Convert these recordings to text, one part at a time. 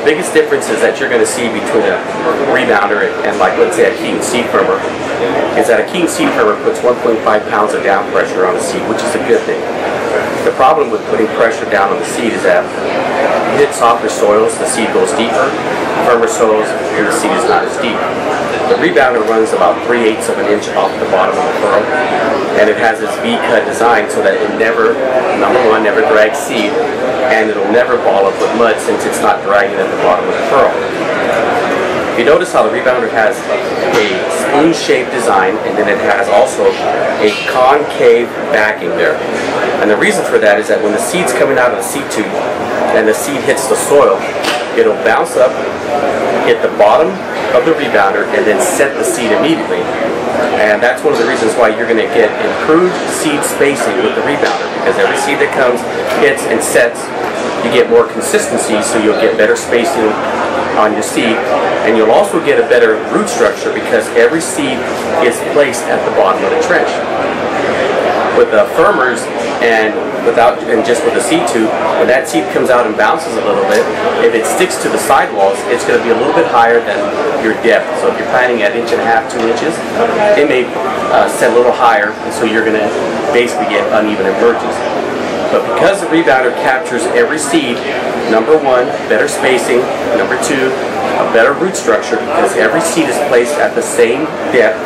The biggest differences that you're going to see between a rebounder and like, let's say, a key and seed firmer is that a key and seed firmer puts 1.5 pounds of down pressure on the seed, which is a good thing. The problem with putting pressure down on the seed is that you hit softer soils, the seed goes deeper. Firmer soils, the seed is not as deep. The rebounder runs about 3/8 of an inch off the bottom of the furrow, and it has this V-cut design so that it never, number one, never drags seed, and it'll never ball up with mud since it's not dragging at the bottom of the furrow. If you notice how the rebounder has a spoon-shaped design, and then it has also a concave backing there. And the reason for that is that when the seed's coming out of the seed tube and the seed hits the soil, it'll bounce up, hit the bottom of the rebounder, and then set the seed immediately. And that's one of the reasons why you're going to get improved seed spacing with the rebounder, because every seed that comes, hits, and sets, you get more consistency, so you'll get better spacing on your seed, and you'll also get a better root structure because every seed is placed at the bottom of the trench. With the firmers and just with the seed tube, when that seed comes out and bounces a little bit, if it sticks to the sidewalls, it's going to be a little bit higher than your depth. So if you're planting at 1.5 to 2 inches, it may set a little higher, and so you're going to basically get uneven emergence. But because the rebounder captures every seed, number one, better spacing, number two, a better root structure, because every seed is placed at the same depth,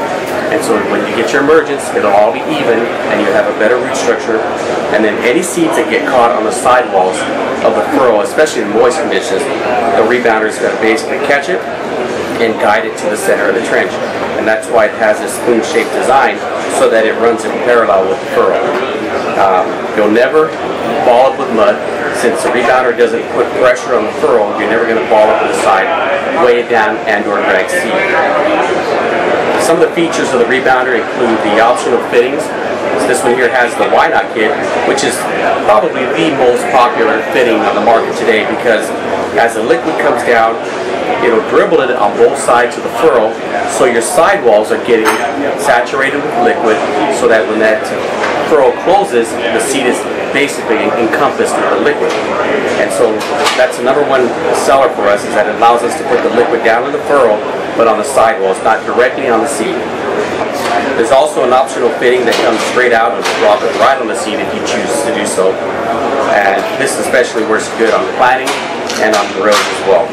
and so when you get your emergence, it'll all be even, and you have a better root structure. And then any seeds that get caught on the sidewalls of the furrow, especially in moist conditions, the rebounder is going to basically catch it and guide it to the center of the trench. And that's why it has this spoon-shaped design, so that it runs in parallel with the furrow. You'll never ball up with mud. Since the rebounder doesn't put pressure on the furrow, you're never going to ball up with the side, weigh it down, and or drag seed. Some of the features of the rebounder include the optional fittings. This one here has the Why Not kit, which is probably the most popular fitting on the market today, because as the liquid comes down, it'll dribble it on both sides of the furrow, so your sidewalls are getting saturated with liquid, so that when that furrow closes, the seed is basically encompassed with the liquid. And so that's the number one seller for us, is that it allows us to put the liquid down in the furrow, but on the sidewalls, not directly on the seed. There's also an optional fitting that comes straight out and drop it right on the seed if you choose to do so. And this especially works good on planting and on the rows as well.